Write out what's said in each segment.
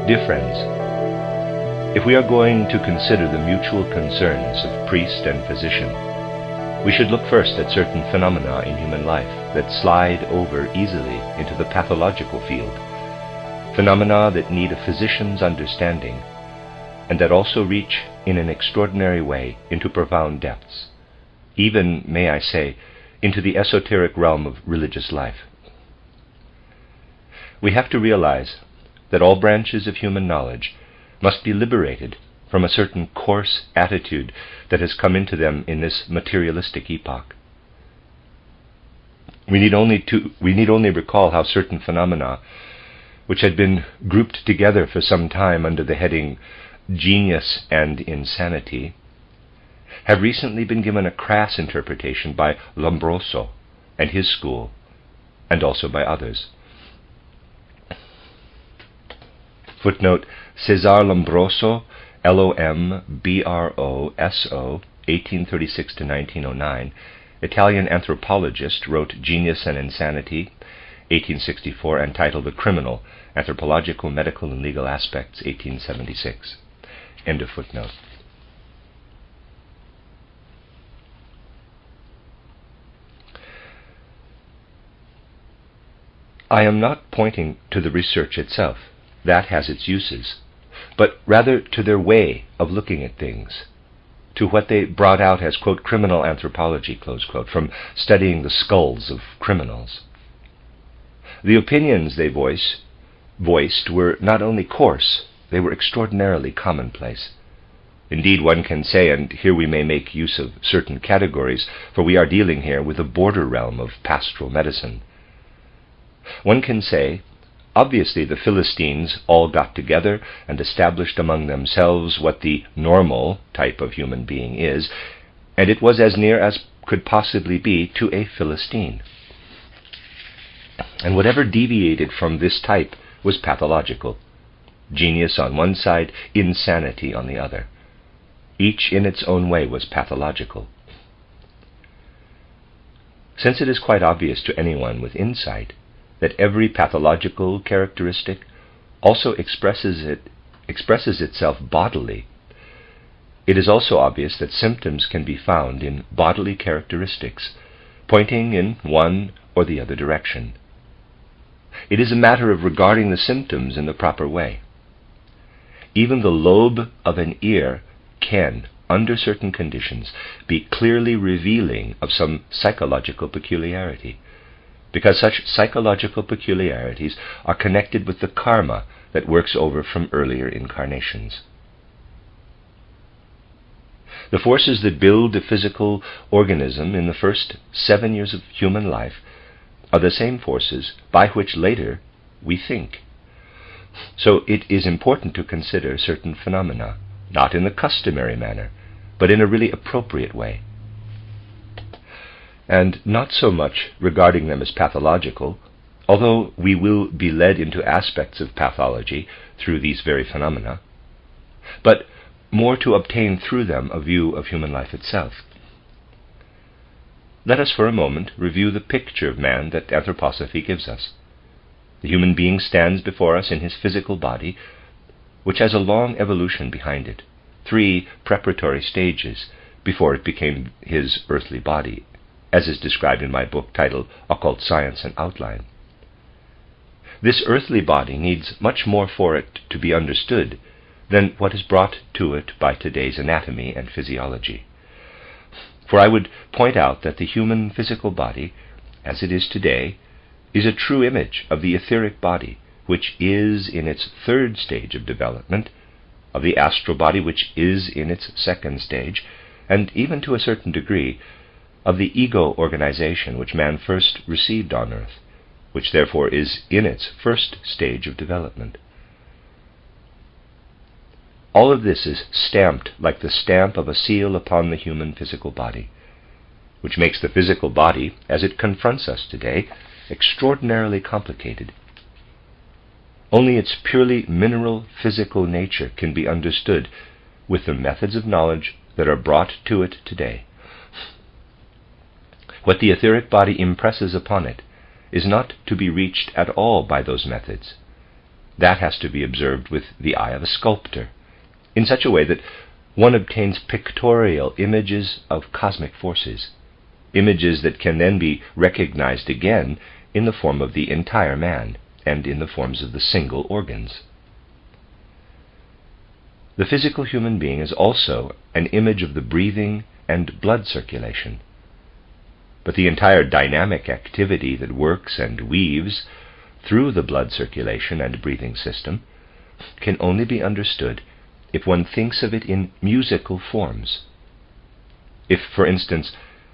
Dear friends, if we are going to consider the mutual concerns of priest and physician, we should look first at certain phenomena in human life that slide over easily into the pathological field, phenomena that need a physician's understanding, and that also reach in an extraordinary way into profound depths, even, may I say, into the esoteric realm of religious life. We have to realize that all branches of human knowledge must be liberated from a certain coarse attitude that has come into them in this materialistic epoch. We need only recall how certain phenomena, which had been grouped together for some time under the heading genius and insanity, have recently been given a crass interpretation by Lombroso and his school, and also by others. Footnote: Cesar Lombroso, Lombroso, 1836 to 1909, Italian anthropologist, wrote Genius and Insanity, 1864, and titled The Criminal, Anthropological, Medical, and Legal Aspects, 1876. End of footnote. I am not pointing to the research itself. That has its uses, but rather to their way of looking at things, to what they brought out as, quote, criminal anthropology, close quote, from studying the skulls of criminals. The opinions they voiced were not only coarse, they were extraordinarily commonplace. Indeed, one can say, and here we may make use of certain categories, for we are dealing here with the border realm of pastoral medicine. One can say, obviously the Philistines all got together and established among themselves what the normal type of human being is, and it was as near as could possibly be to a Philistine. And whatever deviated from this type was pathological. Genius on one side, insanity on the other. Each in its own way was pathological. Since it is quite obvious to anyone with insight that every pathological characteristic also expresses itself bodily, it is also obvious that symptoms can be found in bodily characteristics, pointing in one or the other direction. It is a matter of regarding the symptoms in the proper way. Even the lobe of an ear can, under certain conditions, be clearly revealing of some psychological peculiarity, because such psychological peculiarities are connected with the karma that works over from earlier incarnations. The forces that build the physical organism in the first 7 years of human life are the same forces by which later we think. So it is important to consider certain phenomena, not in the customary manner, but in a really appropriate way, and not so much regarding them as pathological, although we will be led into aspects of pathology through these very phenomena, but more to obtain through them a view of human life itself. Let us for a moment review the picture of man that anthroposophy gives us. The human being stands before us in his physical body, which has a long evolution behind it, 3 preparatory stages before it became his earthly body, as is described in my book titled Occult Science and Outline. This earthly body needs much more for it to be understood than what is brought to it by today's anatomy and physiology. For I would point out that the human physical body, as it is today, is a true image of the etheric body, which is in its 3rd stage of development, of the astral body, which is in its 2nd stage, and even to a certain degree, of the ego organization which man first received on earth, which therefore is in its 1st stage of development. All of this is stamped like the stamp of a seal upon the human physical body, which makes the physical body, as it confronts us today, extraordinarily complicated. Only its purely mineral physical nature can be understood with the methods of knowledge that are brought to it today. What the etheric body impresses upon it is not to be reached at all by those methods. That has to be observed with the eye of a sculptor, in such a way that one obtains pictorial images of cosmic forces, images that can then be recognized again in the form of the entire man and in the forms of the single organs. The physical human being is also an image of the breathing and blood circulation. But the entire dynamic activity that works and weaves through the blood circulation and breathing system can only be understood if one thinks of it in musical forms. If, for instance,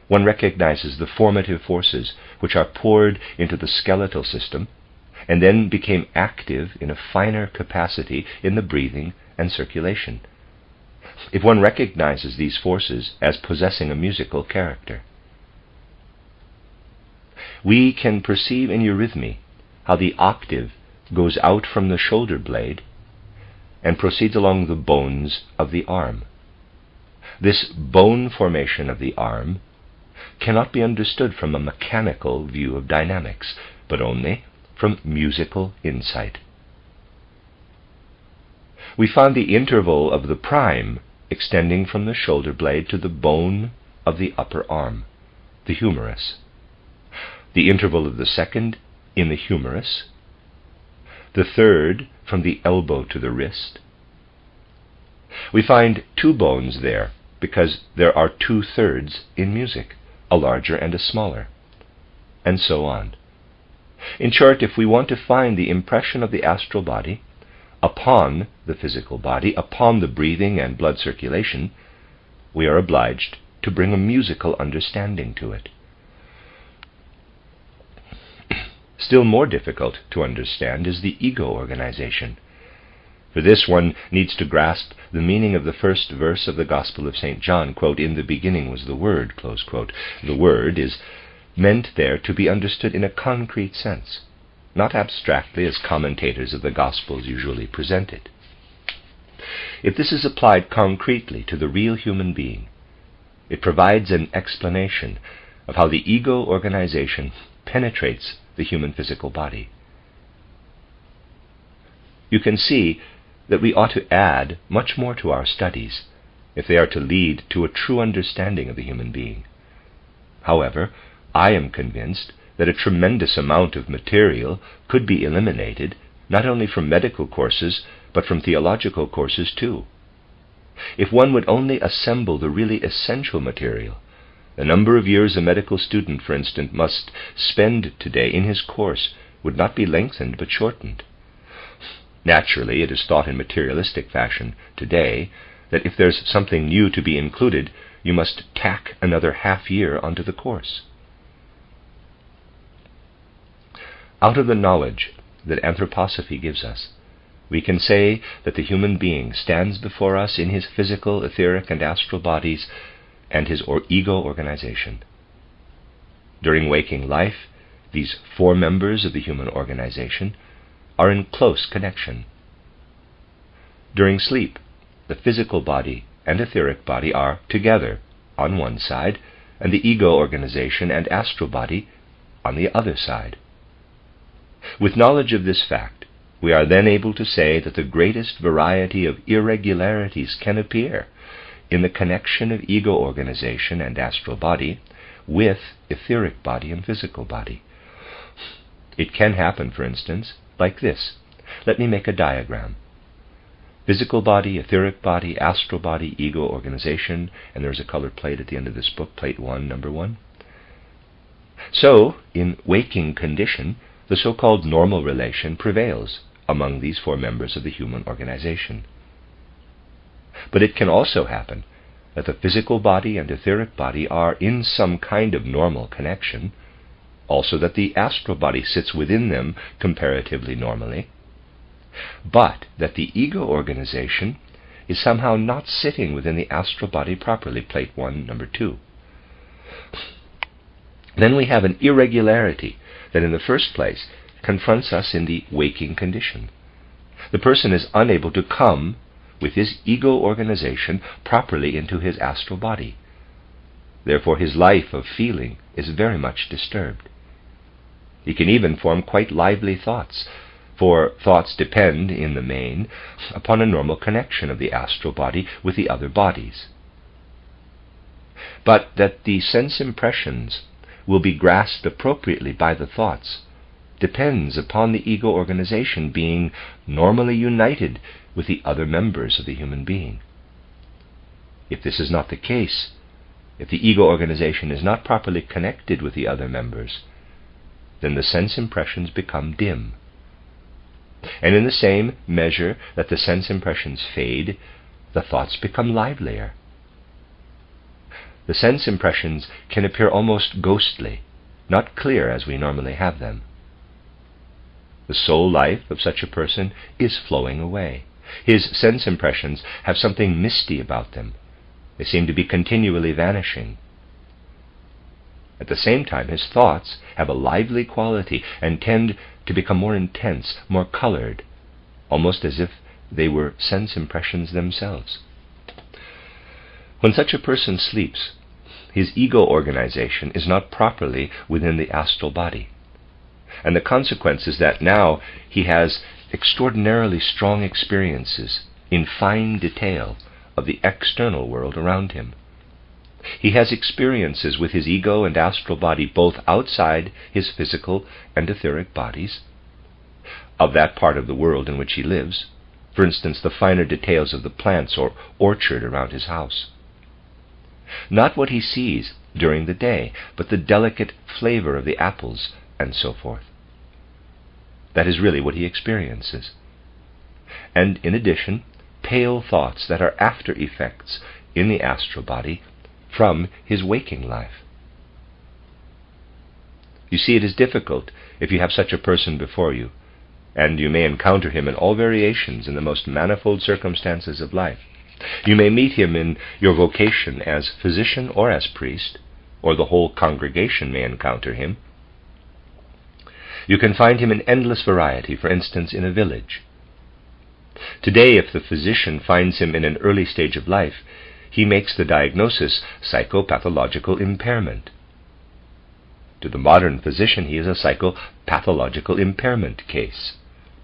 one recognizes the formative forces which are poured into the skeletal system and then became active in a finer capacity in the breathing and circulation, if one recognizes these forces as possessing a musical character. We can perceive in eurythmy how the octave goes out from the shoulder blade and proceeds along the bones of the arm. This bone formation of the arm cannot be understood from a mechanical view of dynamics, but only from musical insight. We found the interval of the prime extending from the shoulder blade to the bone of the upper arm, the humerus. The interval of the second in the humerus. The third from the elbow to the wrist. We find two bones there because there are 2/3 in music, a larger and a smaller, and so on. In short, if we want to find the impression of the astral body upon the physical body, upon the breathing and blood circulation, we are obliged to bring a musical understanding to it. Still more difficult to understand is the ego organization. For this one needs to grasp the meaning of the first verse of the Gospel of St. John, quote, "In the beginning was the Word," close quote. The Word is meant there to be understood in a concrete sense, not abstractly as commentators of the Gospels usually present it. If this is applied concretely to the real human being, it provides an explanation of how the ego organization penetrates the human physical body. You can see that we ought to add much more to our studies if they are to lead to a true understanding of the human being. However, I am convinced that a tremendous amount of material could be eliminated, not only from medical courses, but from theological courses too. If one would only assemble the really essential material, the number of years a medical student, for instance, must spend today in his course would not be lengthened but shortened. Naturally, it is thought in materialistic fashion today that if there's something new to be included, you must tack another half year onto the course. Out of the knowledge that anthroposophy gives us, we can say that the human being stands before us in his physical, etheric, and astral bodies and his ego organization. During waking life, these 4 members of the human organization are in close connection. During sleep, the physical body and etheric body are together on one side, and the ego organization and astral body on the other side. With knowledge of this fact, we are then able to say that the greatest variety of irregularities can appear in the connection of ego organization and astral body with etheric body and physical body. It can happen, for instance, like this. Let me make a diagram. Physical body, etheric body, astral body, ego organization, and there's a colored plate at the end of this book, plate 1, number 1. So, in waking condition, the so-called normal relation prevails among these 4 members of the human organization. But it can also happen that the physical body and etheric body are in some kind of normal connection, also that the astral body sits within them comparatively normally, but that the ego organization is somehow not sitting within the astral body properly, plate 1, number 2. Then we have an irregularity that in the first place confronts us in the waking condition. The person is unable to come with his ego organization properly into his astral body. Therefore his life of feeling is very much disturbed. He can even form quite lively thoughts, for thoughts depend, in the main, upon a normal connection of the astral body with the other bodies. But that the sense impressions will be grasped appropriately by the thoughts depends upon the ego organization being normally united with the other members of the human being. If this is not the case, if the ego organization is not properly connected with the other members, then the sense impressions become dim. And in the same measure that the sense impressions fade, the thoughts become livelier. The sense impressions can appear almost ghostly, not clear as we normally have them. The soul life of such a person is flowing away. His sense impressions have something misty about them. They seem to be continually vanishing. At the same time, his thoughts have a lively quality and tend to become more intense, more colored, almost as if they were sense impressions themselves. When such a person sleeps, his ego organization is not properly within the astral body, and the consequence is that now he has extraordinarily strong experiences in fine detail of the external world around him. He has experiences with his ego and astral body both outside his physical and etheric bodies, of that part of the world in which he lives, for instance, the finer details of the plants or orchard around his house. Not what he sees during the day, but the delicate flavor of the apples and so forth. That is really what he experiences. And in addition, pale thoughts that are after effects in the astral body from his waking life. You see, it is difficult if you have such a person before you, and you may encounter him in all variations in the most manifold circumstances of life. You may meet him in your vocation as physician or as priest, or the whole congregation may encounter him. You can find him in endless variety, for instance, in a village. Today, if the physician finds him in an early stage of life, he makes the diagnosis psychopathological impairment. To the modern physician, he is a psychopathological impairment case.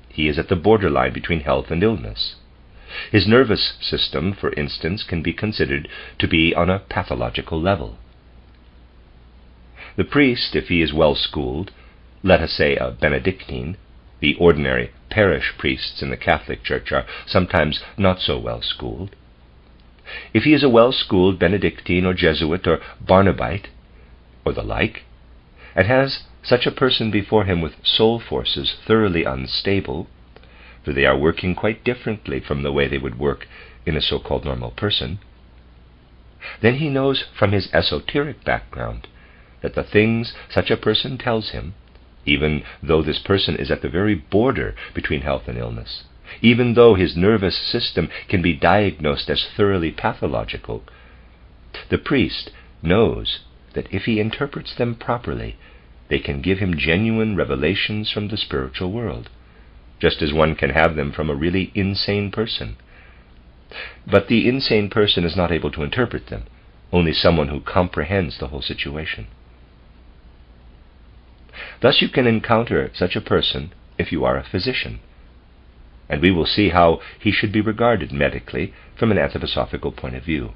He is at the borderline between health and illness. His nervous system, for instance, can be considered to be on a pathological level. The priest, if he is well schooled, let us say a Benedictine, the ordinary parish priests in the Catholic Church are sometimes not so well schooled. If he is a well-schooled Benedictine or Jesuit or Barnabite, or the like, and has such a person before him with soul forces thoroughly unstable, for they are working quite differently from the way they would work in a so-called normal person, then he knows from his esoteric background that the things such a person tells him, even though this person is at the very border between health and illness, even though his nervous system can be diagnosed as thoroughly pathological, the priest knows that if he interprets them properly, they can give him genuine revelations from the spiritual world, just as one can have them from a really insane person. But the insane person is not able to interpret them, only someone who comprehends the whole situation. Thus you can encounter such a person if you are a physician, and we will see how he should be regarded medically from an anthroposophical point of view.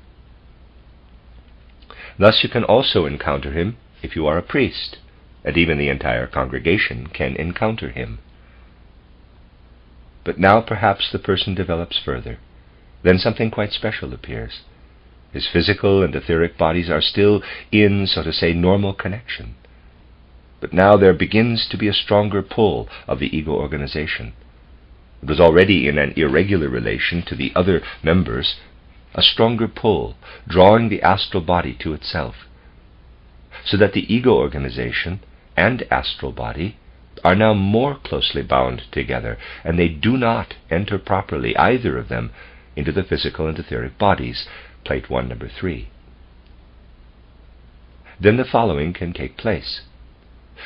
Thus you can also encounter him if you are a priest, and even the entire congregation can encounter him. But now perhaps the person develops further. Then something quite special appears. His physical and etheric bodies are still in, so to say, normal connection. But now there begins to be a stronger pull of the ego organization. It was already in an irregular relation to the other members, a stronger pull, drawing the astral body to itself, so that the ego organization and astral body are now more closely bound together, and they do not enter properly, either of them, into the physical and etheric bodies, plate 1, number 3. Then the following can take place.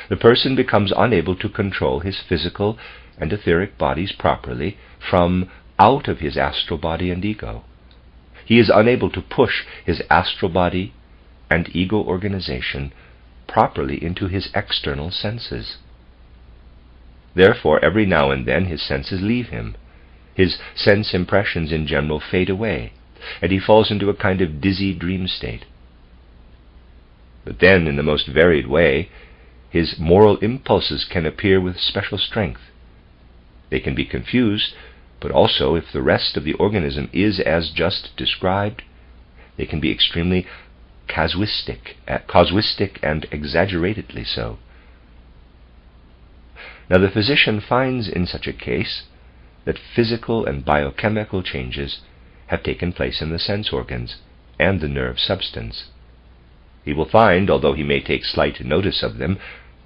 The person becomes unable to control his physical and etheric bodies properly from out of his astral body and ego. He is unable to push his astral body and ego organization properly into his external senses. Therefore, every now and then his senses leave him. His sense impressions in general fade away, and he falls into a kind of dizzy dream state. But then, in the most varied way, his moral impulses can appear with special strength. They can be confused, but also, if the rest of the organism is as just described, they can be extremely casuistic and exaggeratedly so. Now, the physician finds in such a case that physical and biochemical changes have taken place in the sense organs and the nerve substance. He will find, although he may take slight notice of them,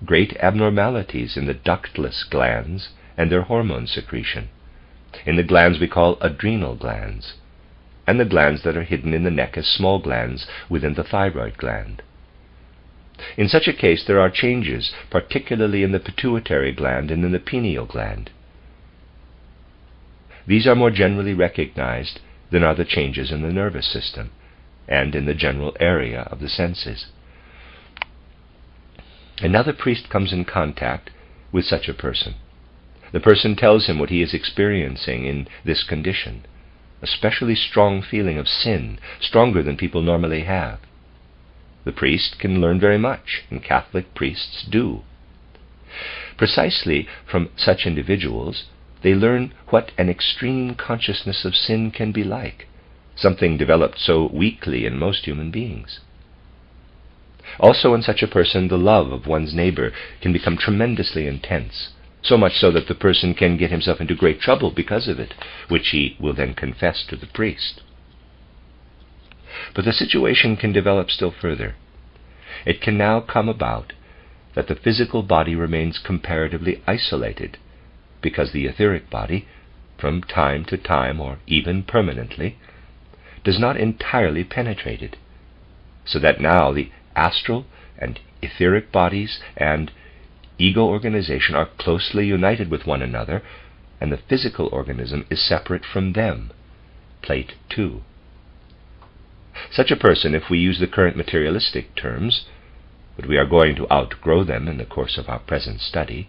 great abnormalities in the ductless glands and their hormone secretion, in the glands we call adrenal glands, and the glands that are hidden in the neck as small glands within the thyroid gland. In such a case, there are changes, particularly in the pituitary gland and in the pineal gland. These are more generally recognized than are the changes in the nervous system and in the general area of the senses. And now the priest comes in contact with such a person. The person tells him what he is experiencing in this condition, a specially strong feeling of sin, stronger than people normally have. The priest can learn very much, and Catholic priests do. Precisely from such individuals, they learn what an extreme consciousness of sin can be like, something developed so weakly in most human beings. Also, in such a person, the love of one's neighbor can become tremendously intense, so much so that the person can get himself into great trouble because of it, which he will then confess to the priest. But the situation can develop still further. It can now come about that the physical body remains comparatively isolated, because the etheric body, from time to time or even permanently, does not entirely penetrate it, so that now the astral and etheric bodies and ego organization are closely united with one another, and the physical organism is separate from them. Plate 2. Such a person, if we use the current materialistic terms, but we are going to outgrow them in the course of our present study,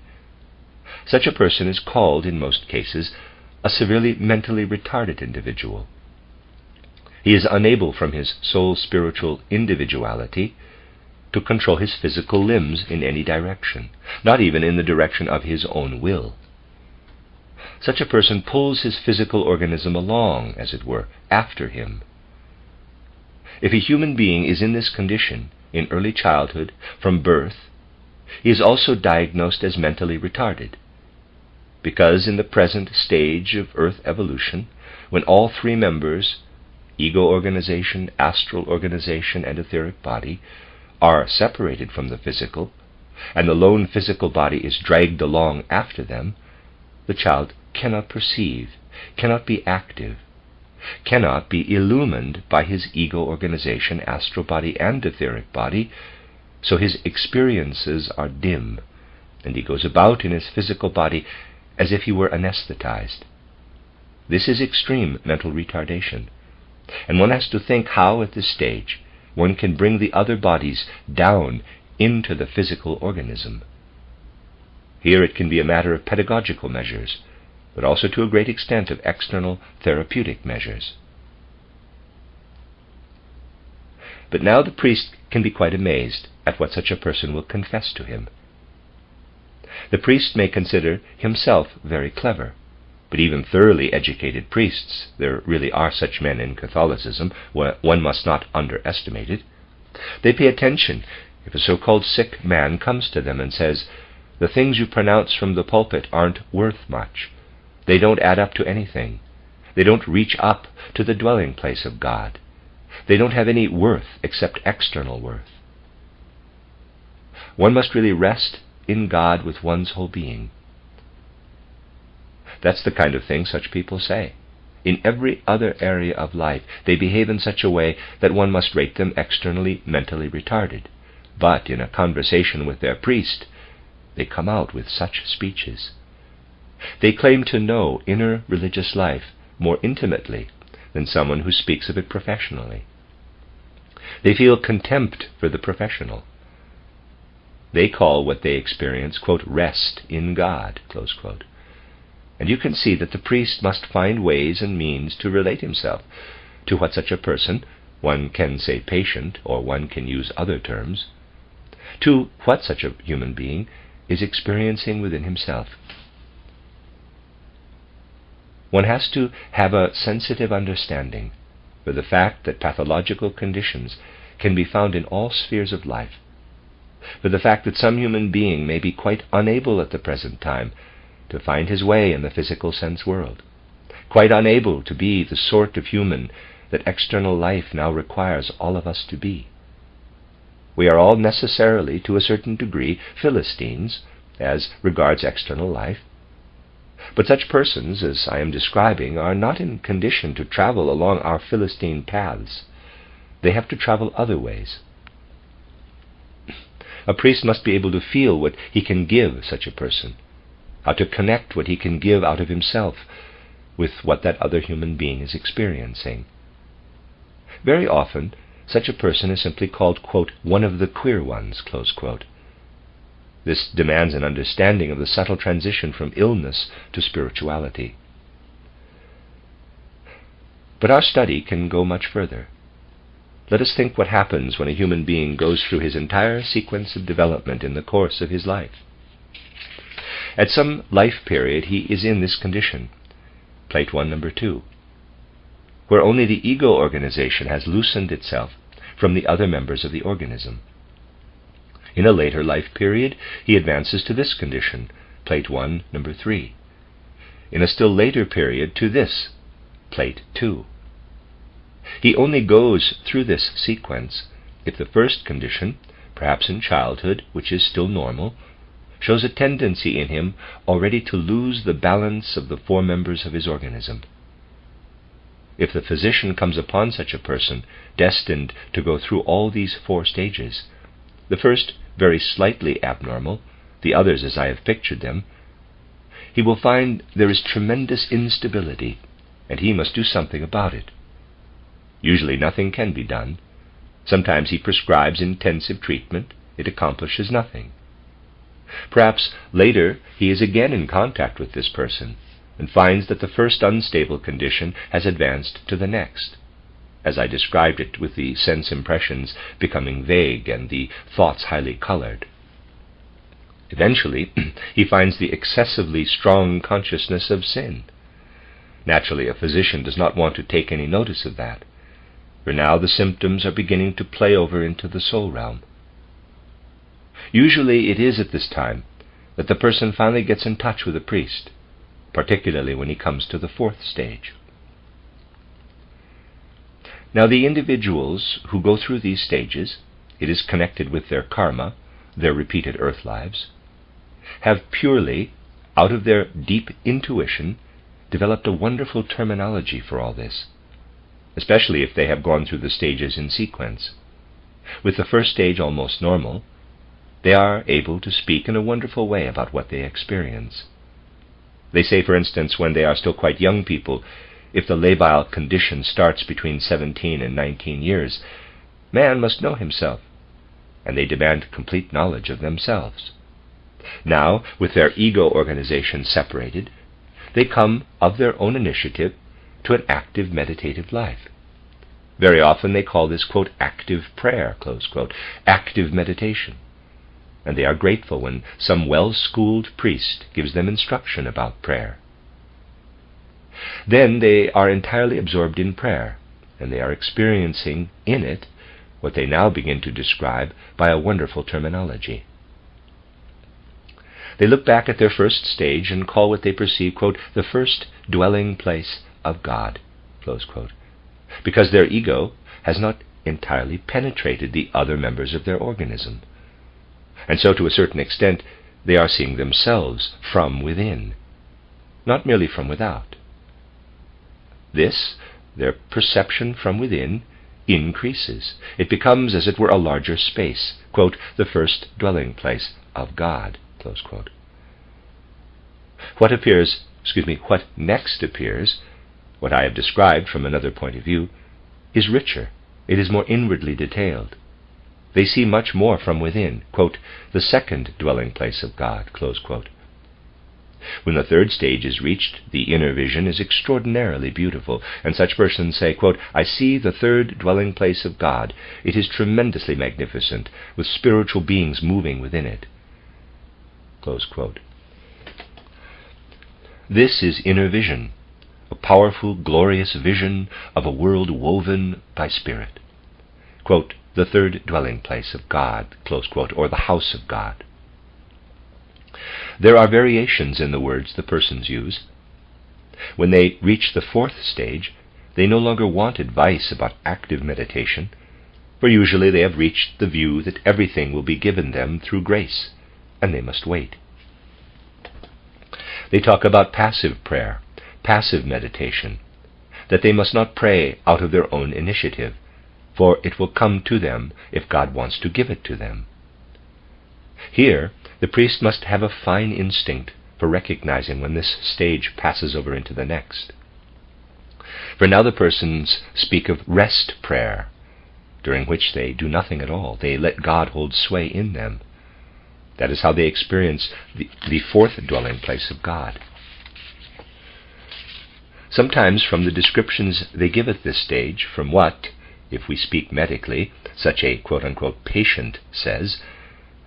such a person is called, in most cases, a severely mentally retarded individual. He is unable from his soul-spiritual individuality to control his physical limbs in any direction, not even in the direction of his own will. Such a person pulls his physical organism along, as it were, after him. If a human being is in this condition in early childhood, from birth, he is also diagnosed as mentally retarded, because in the present stage of Earth evolution, when all three members, ego organization, astral organization, and etheric body, are separated from the physical, and the lone physical body is dragged along after them, the child cannot perceive, cannot be active, cannot be illumined by his ego organization, astral body, and etheric body, so his experiences are dim, and he goes about in his physical body as if he were anesthetized. This is extreme mental retardation, and one has to think how, at this stage, one can bring the other bodies down into the physical organism. Here it can be a matter of pedagogical measures, but also to a great extent of external therapeutic measures. But now the priest can be quite amazed at what such a person will confess to him. The priest may consider himself very clever, but even thoroughly educated priests, there really are such men in Catholicism, one must not underestimate it, they pay attention if a so-called sick man comes to them and says, "The things you pronounce from the pulpit aren't worth much. They don't add up to anything. They don't reach up to the dwelling place of God. They don't have any worth except external worth." One must really rest in God with one's whole being. That's the kind of thing such people say. In every other area of life, they behave in such a way that one must rate them externally mentally retarded. But in a conversation with their priest, they come out with such speeches. They claim to know inner religious life more intimately than someone who speaks of it professionally. They feel contempt for the professional. They call what they experience, quote, rest in God, close quote. And you can see that the priest must find ways and means to relate himself to what such a person, one can say patient, or one can use other terms, to what such a human being is experiencing within himself. One has to have a sensitive understanding for the fact that pathological conditions can be found in all spheres of life, for the fact that some human being may be quite unable at the present time to find his way in the physical sense world, quite unable to be the sort of human that external life now requires all of us to be. We are all necessarily, to a certain degree, Philistines as regards external life, but such persons as I am describing are not in condition to travel along our Philistine paths. They have to travel other ways. A priest must be able to feel what he can give such a person, how to connect what he can give out of himself with what that other human being is experiencing. Very often, such a person is simply called, quote, one of the queer ones, close quote. This demands an understanding of the subtle transition from illness to spirituality. But our study can go much further. Let us think what happens when a human being goes through his entire sequence of development in the course of his life. At some life period he is in this condition, Plate 1, number 2, where only the ego organization has loosened itself from the other members of the organism. In a later life period, he advances to this condition, Plate 1, number 3. In a still later period to this, Plate 2. He only goes through this sequence if the first condition, perhaps in childhood, which is still normal, shows a tendency in him already to lose the balance of the four members of his organism. If the physician comes upon such a person destined to go through all these four stages, the first very slightly abnormal, the others as I have pictured them, he will find there is tremendous instability, and he must do something about it. Usually nothing can be done. Sometimes he prescribes intensive treatment. It accomplishes nothing. Perhaps later he is again in contact with this person and finds that the first unstable condition has advanced to the next, as I described it, with the sense impressions becoming vague and the thoughts highly colored. Eventually, he finds the excessively strong consciousness of sin. Naturally, a physician does not want to take any notice of that, for now the symptoms are beginning to play over into the soul realm. Usually it is at this time that the person finally gets in touch with a priest, particularly when he comes to the fourth stage. Now, the individuals who go through these stages, it is connected with their karma, their repeated earth lives, have purely, out of their deep intuition, developed a wonderful terminology for all this, especially if they have gone through the stages in sequence. With the first stage almost normal, they are able to speak in a wonderful way about what they experience. They say, for instance, when they are still quite young people, if the labile condition starts between 17 and 19 years, man must know himself, and they demand complete knowledge of themselves. Now, with their ego organization separated, they come of their own initiative to an active meditative life. Very often they call this, quote, active prayer, close quote, active meditation, and they are grateful when some well-schooled priest gives them instruction about prayer. Then they are entirely absorbed in prayer, and they are experiencing in it what they now begin to describe by a wonderful terminology. They look back at their first stage and call what they perceive, quote, the first dwelling place of God, close quote, because their ego has not entirely penetrated the other members of their organism. And so, to a certain extent, they are seeing themselves from within, not merely from without. This, their perception from within, increases. It becomes, as it were, a larger space, quote, the first dwelling place of God, close quote. What next appears, what I have described from another point of view, is richer. It is more inwardly detailed. they see much more from within, quote, the second dwelling place of God, close quote. When the third stage is reached, the inner vision is extraordinarily beautiful, and such persons say, quote, I see the third dwelling place of God. It is tremendously magnificent, with spiritual beings moving within it. Close quote. This is inner vision, a powerful, glorious vision of a world woven by spirit. Quote, the third dwelling place of God, close quote, or the house of God. There are variations in the words the persons use. When they reach the fourth stage, they no longer want advice about active meditation, for usually they have reached the view that everything will be given them through grace, and they must wait. They talk about passive prayer, passive meditation, that they must not pray out of their own initiative, for it will come to them if God wants to give it to them. Here, the priest must have a fine instinct for recognizing when this stage passes over into the next. For now the persons speak of rest prayer, during which they do nothing at all. They let God hold sway in them. That is how they experience the fourth dwelling place of God. Sometimes from the descriptions they give at this stage, from what, if we speak medically, such a quote-unquote patient says,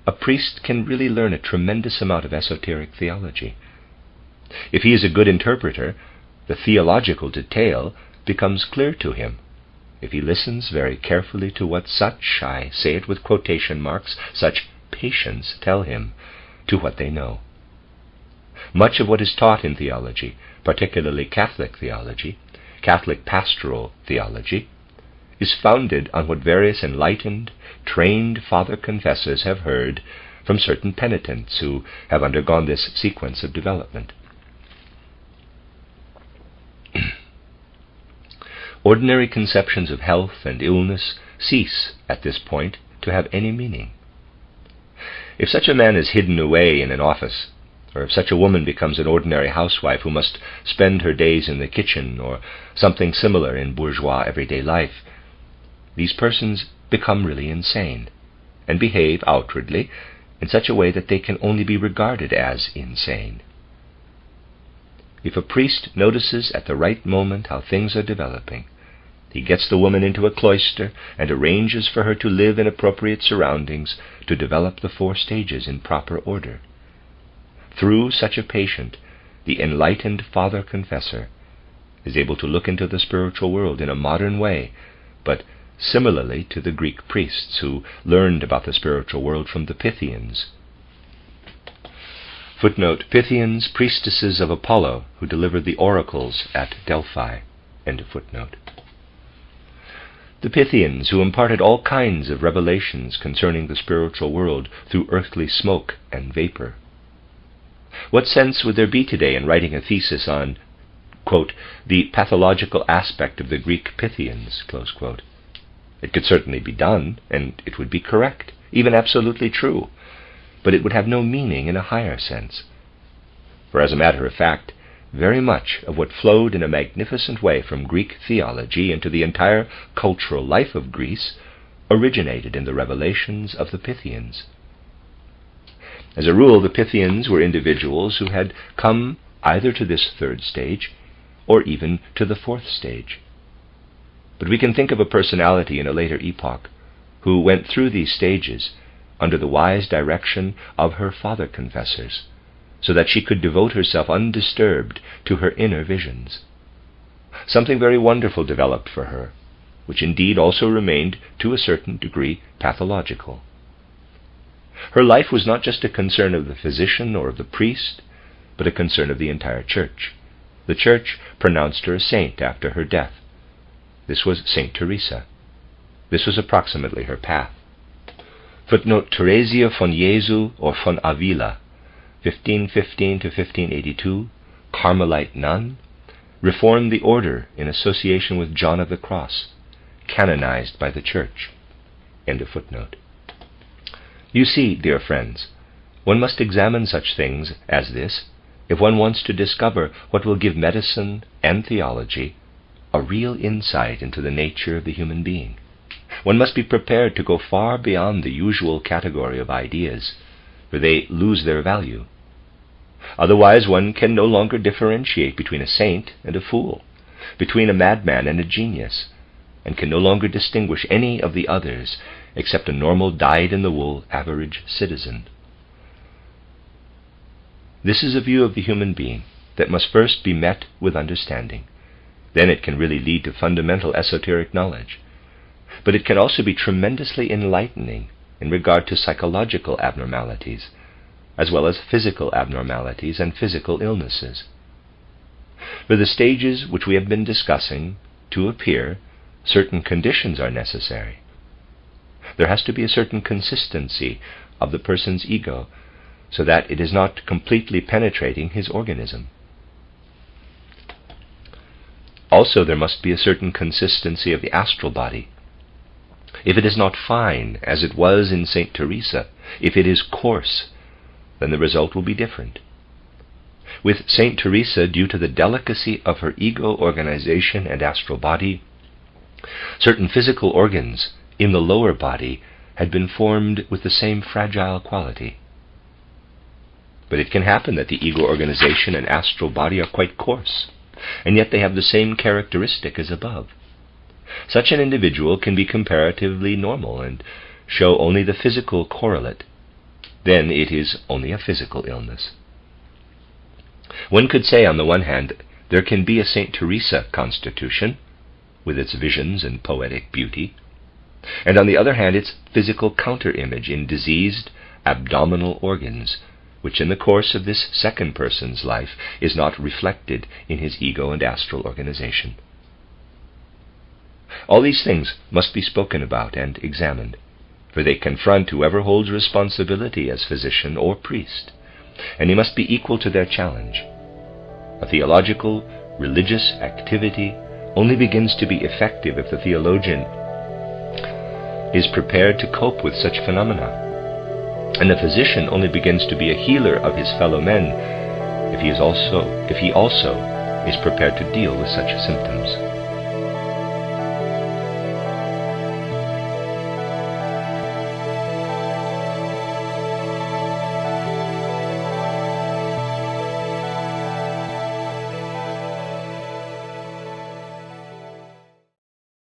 a priest can really learn a tremendous amount of esoteric theology. If he is a good interpreter, the theological detail becomes clear to him. If he listens very carefully to what such, I say it with quotation marks, such patients tell him, to what they know. Much of what is taught in theology, particularly Catholic theology, Catholic pastoral theology, is founded on what various enlightened, trained father confessors have heard from certain penitents who have undergone this sequence of development. Ordinary conceptions of health and illness cease at this point to have any meaning. If such a man is hidden away in an office, or if such a woman becomes an ordinary housewife who must spend her days in the kitchen or something similar in bourgeois everyday life, these persons become really insane and behave outwardly in such a way that they can only be regarded as insane. If a priest notices at the right moment how things are developing, he gets the woman into a cloister and arranges for her to live in appropriate surroundings to develop the 4 stages in proper order. Through such a patient, the enlightened father confessor is able to look into the spiritual world in a modern way, but similarly to the Greek priests who learned about the spiritual world from the Pythians. Footnote, Pythians, priestesses of Apollo, who delivered the oracles at Delphi. End of footnote. The Pythians, who imparted all kinds of revelations concerning the spiritual world through earthly smoke and vapor. What sense would there be today in writing a thesis on, quote, the pathological aspect of the Greek Pythians, close quote? It could certainly be done, and it would be correct, even absolutely true, but it would have no meaning in a higher sense. For as a matter of fact, very much of what flowed in a magnificent way from Greek theology into the entire cultural life of Greece originated in the revelations of the Pythians. As a rule, the Pythians were individuals who had come either to this 3rd stage or even to the 4th stage. But we can think of a personality in a later epoch who went through these stages under the wise direction of her father confessors, so that she could devote herself undisturbed to her inner visions. Something very wonderful developed for her, which indeed also remained to a certain degree pathological. Her life was not just a concern of the physician or of the priest, but a concern of the entire church. The church pronounced her a saint after her death. This was Saint Theresa. This was approximately her path. Footnote, Theresa von Jesu or von Avila, 1515 to 1582, Carmelite nun, reformed the order in association with John of the Cross, canonized by the Church. End of footnote. You see, dear friends, one must examine such things as this if one wants to discover what will give medicine and theology a real insight into the nature of the human being. One must be prepared to go far beyond the usual category of ideas, for they lose their value. Otherwise one can no longer differentiate between a saint and a fool, between a madman and a genius, and can no longer distinguish any of the others except a normal dyed-in-the-wool average citizen. This is a view of the human being that must first be met with understanding. Then it can really lead to fundamental esoteric knowledge. But it can also be tremendously enlightening in regard to psychological abnormalities, as well as physical abnormalities and physical illnesses. For the stages which we have been discussing to appear, certain conditions are necessary. There has to be a certain consistency of the person's ego, so that it is not completely penetrating his organism. Also, there must be a certain consistency of the astral body. If it is not fine, as it was in St. Theresa, if it is coarse, then the result will be different. With St. Theresa, due to the delicacy of her ego organization and astral body, certain physical organs in the lower body had been formed with the same fragile quality. But it can happen that the ego organization and astral body are quite coarse, and yet they have the same characteristic as above. Such an individual can be comparatively normal and show only the physical correlate. Then it is only a physical illness. One could say, on the one hand, there can be a St. Theresa constitution, with its visions and poetic beauty, and on the other hand its physical counter-image in diseased abdominal organs, which in the course of this second person's life is not reflected in his ego and astral organization. All these things must be spoken about and examined, for they confront whoever holds responsibility as physician or priest, and he must be equal to their challenge. A theological, religious activity only begins to be effective if the theologian is prepared to cope with such phenomena, and the physician only begins to be a healer of his fellow men if he also is prepared to deal with such symptoms.